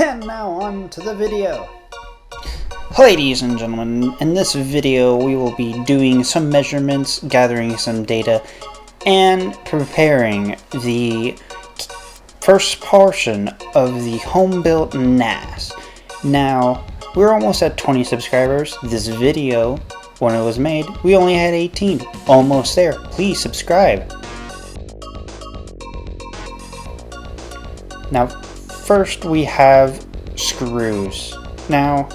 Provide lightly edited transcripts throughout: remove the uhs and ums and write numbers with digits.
And now on to the video. Ladies and gentlemen, in this video we will be doing some measurements, gathering some data, and preparing the first portion of the home-built NAS. Now, we're almost at 20 subscribers. This video, when it was made, we only had 18. Almost there. Please subscribe. Now, first we have screws. Now,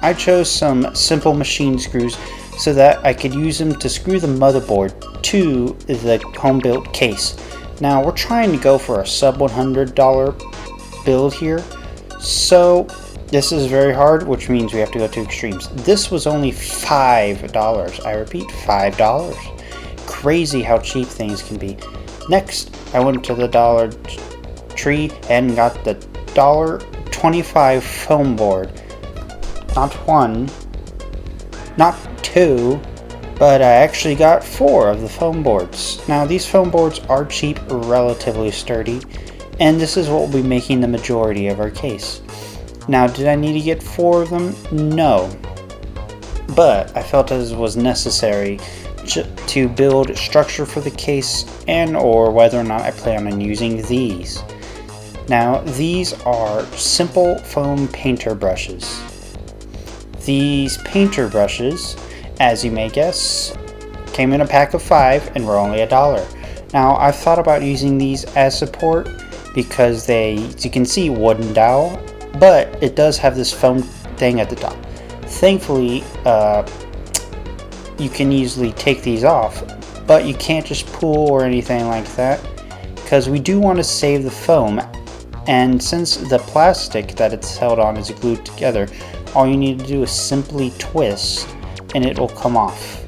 I chose some simple machine screws so that I could use them to screw the motherboard to the home-built case. Now, we're trying to go for a sub $100 build here, so this is very hard, which means we have to go to extremes. This was only $5. I repeat, $5. Crazy how cheap things can be. Next, I went to the Dollar Tree and got the $1.25 foam board. Not one, not two, but I actually got 4 of the foam boards. Now, these foam boards are cheap, relatively sturdy, and this is what will be making the majority of our case. Now, did I need to get 4 of them? No, but I felt it was necessary to build structure for the case, and or whether or not I plan on using these. Now, these are simple foam painter brushes. These painter brushes, as you may guess, came in a pack of 5 and were only $1. Now, I've thought about using these as support because they, as you can see, wooden dowel, but it does have this foam thing at the top. Thankfully, you can easily take these off, but you can't just pull or anything like that because we do want to save the foam, and since the plastic that it's held on is glued together, all you need to do is simply twist and it will come off.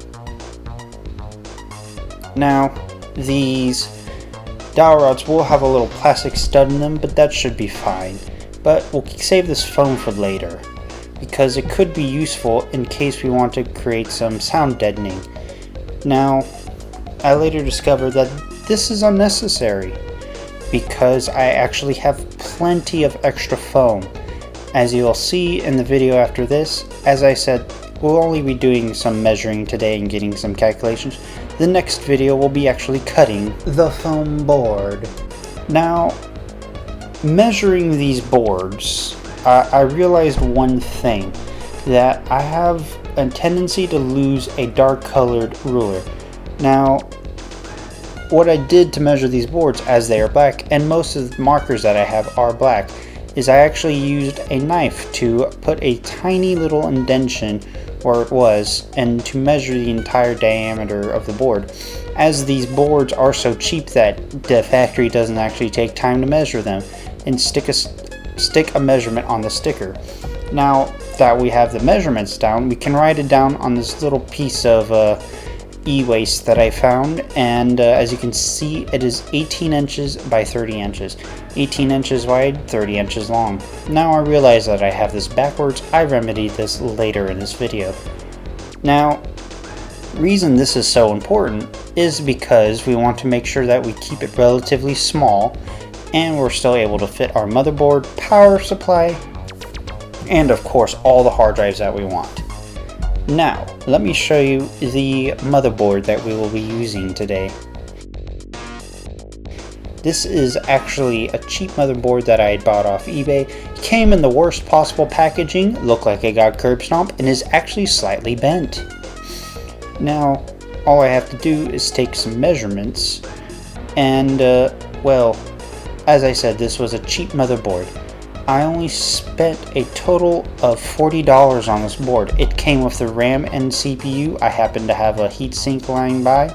Now, these dowel rods will have a little plastic stud in them, but that should be fine. But we'll save this foam for later because it could be useful in case we want to create some sound deadening. Now, I later discovered that this is unnecessary because I actually have plenty of extra foam. As you'll see in the video after this, as I said, we'll only be doing some measuring today and getting some calculations. The next video will be actually cutting the foam board. Now, measuring these boards, I realized one thing, that I have a tendency to lose a dark colored ruler. Now, what I did to measure these boards, as they are black, and most of the markers that I have are black, is I actually used a knife to put a tiny little indentation where it was and to measure the entire diameter of the board, as these boards are so cheap that the factory doesn't actually take time to measure them and stick a measurement on the sticker. Now that we have the measurements down, we can write it down on this little piece of e-waste that I found, and as you can see, it is 18 inches by 30 inches. 18 inches wide, 30 inches long. Now I realize that I have this backwards. I remedied this later in this video. Now, reason this is so important is because we want to make sure that we keep it relatively small and we're still able to fit our motherboard, power supply, and of course all the hard drives that we want. Now, let me show you the motherboard that we will be using today. This is actually a cheap motherboard that I had bought off eBay. Came in the worst possible packaging, looked like it got curb stomped, and is actually slightly bent. Now, all I have to do is take some measurements, and well, as I said, this was a cheap motherboard. I only spent a total of $40 on this board. It came with the RAM and CPU. I happen to have a heatsink lying by,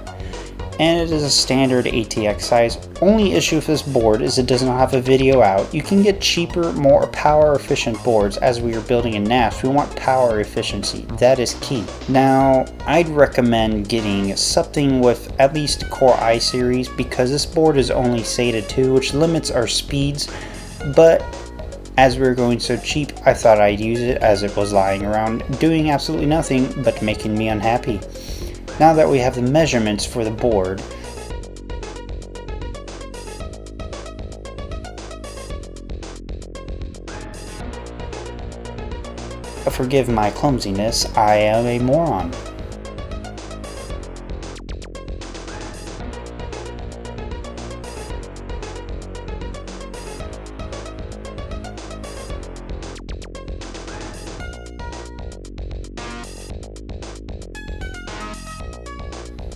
and it is a standard ATX size. Only issue with this board is it does not have a video out. You can get cheaper, more power efficient boards. As we are building a NAS, we want power efficiency. That is key. Now, I'd recommend getting something with at least Core i series because this board is only SATA 2, which limits our speeds, but as we were going so cheap, I thought I'd use it as it was lying around, doing absolutely nothing but making me unhappy. Now that we have the measurements for the board, forgive my clumsiness, I am a moron.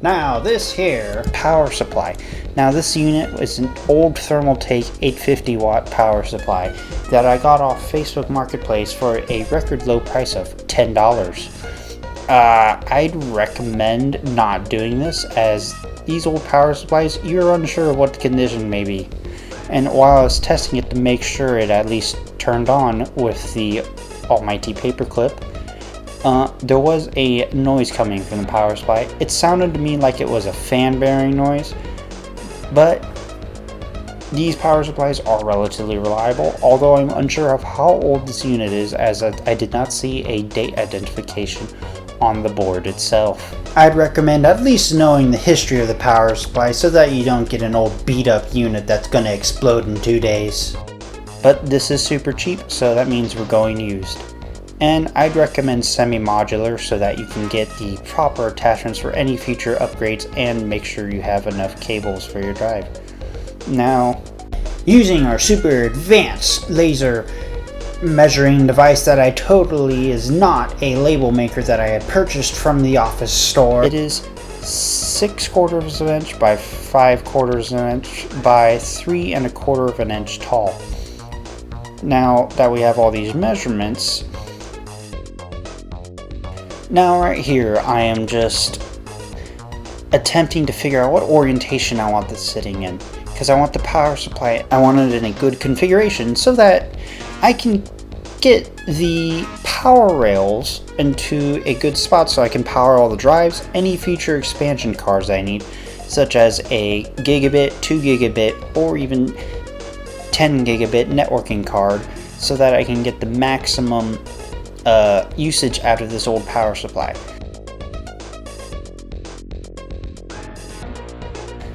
Now this here power supply. Now this unit is an old Thermaltake 850 watt power supply that I got off Facebook Marketplace for a record low price of $10. I'd recommend not doing this, as these old power supplies, you're unsure of what the condition may be. And while I was testing it to make sure it at least turned on with the almighty paperclip, there was a noise coming from the power supply. It sounded to me like it was a fan bearing noise, but these power supplies are relatively reliable, although I'm unsure of how old this unit is, as I did not see a date identification on the board itself. I'd recommend at least knowing the history of the power supply so that you don't get an old beat up unit that's gonna explode in 2 days. But this is super cheap, so that means we're going used. And I'd recommend semi-modular so that you can get the proper attachments for any future upgrades and make sure you have enough cables for your drive. Now, using our super advanced laser measuring device that I totally is not a label maker that I had purchased from the office store. It is 6/4 of an inch by 5/4 of an inch by 3 1/4 of an inch tall. Now that we have all these measurements, now right here I am just attempting to figure out what orientation I want this sitting in, because I want the power supply, I want it in a good configuration so that I can get the power rails into a good spot so I can power all the drives, any future expansion cards I need, such as a gigabit, 2 gigabit, or even 10 gigabit networking card, so that I can get the maximum usage out of this old power supply.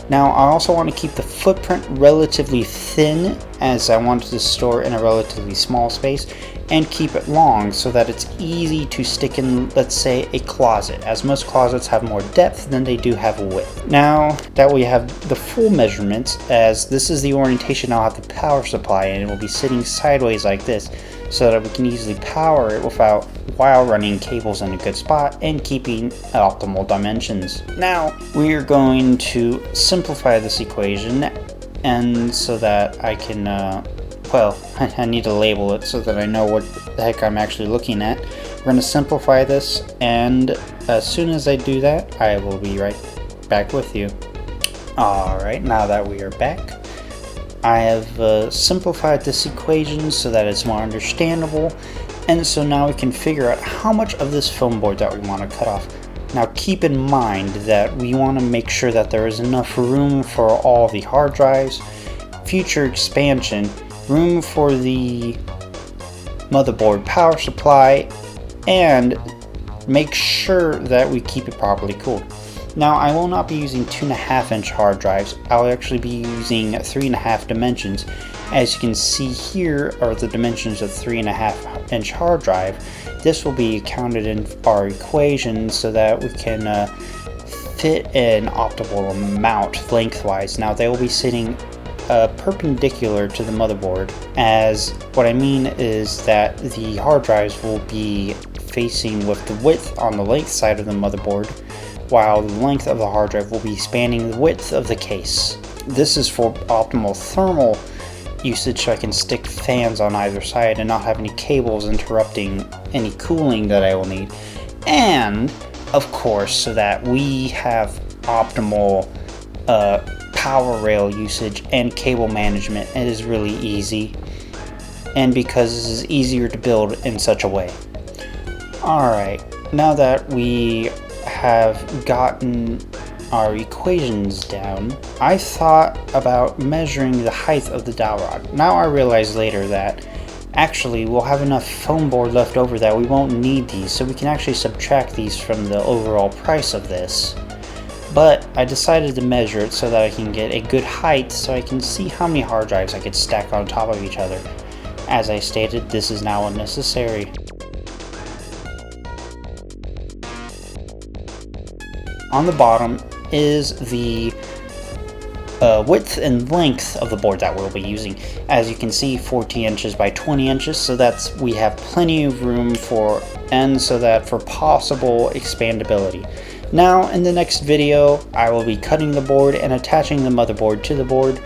Now I also want to keep the footprint relatively thin, as I want to store in a relatively small space, and keep it long so that it's easy to stick in, let's say, a closet, as most closets have more depth than they do have width. Now that we have the full measurements, as this is the orientation I'll have the power supply in, it will be sitting sideways like this, so that we can easily power it while running cables in a good spot and keeping optimal dimensions. Now we are going to simplify this equation, and so that I can well, I need to label it so that I know what the heck I'm actually looking at. We're going to simplify this, and as soon as I do that, I will be right back with you. Alright, now that we are back, I have simplified this equation so that it's more understandable, and so now we can figure out how much of this foam board that we want to cut off. Now keep in mind that we want to make sure that there is enough room for all the hard drives, future expansion, room for the motherboard power supply, and make sure that we keep it properly cooled. Now I will not be using 2.5 inch hard drives, I'll actually be using 3.5 dimensions. As you can see here are the dimensions of 3.5 inch hard drive. This will be counted in our equation so that we can fit an optimal amount lengthwise. Now they will be sitting perpendicular to the motherboard, as what I mean is that the hard drives will be facing with the width on the length side of the motherboard, while the length of the hard drive will be spanning the width of the case. This is for optimal thermal usage, so I can stick fans on either side and not have any cables interrupting any cooling that I will need, and of course so that we have optimal power rail usage and cable management. It is really easy, and because this is easier to build in such a way. Alright, now that we have gotten our equations down, I thought about measuring the height of the dowel rod. Now I realized later that actually we'll have enough foam board left over that we won't need these, so we can actually subtract these from the overall price of this. But I decided to measure it so that I can get a good height so I can see how many hard drives I could stack on top of each other. As I stated, this is now unnecessary. on the bottom is the width and length of the board that we'll be using. As you can see, 14 inches by 20 inches, so we have plenty of room for for possible expandability. Now in the next video, I will be cutting the board and attaching the motherboard to the board.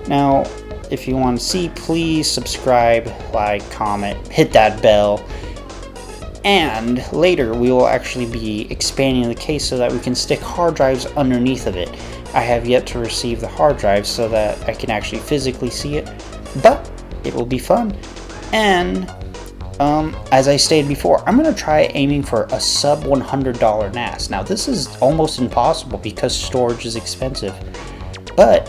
Now if you want to see, please subscribe, like, comment, hit that bell. And later we will actually be expanding the case so that we can stick hard drives underneath of it. I have yet to receive the hard drive so that I can actually physically see it, but it will be fun. And as I stated before, I'm going to try aiming for a sub $100 NAS. Now this is almost impossible because storage is expensive, but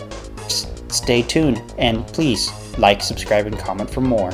stay tuned and please like, subscribe, and comment for more.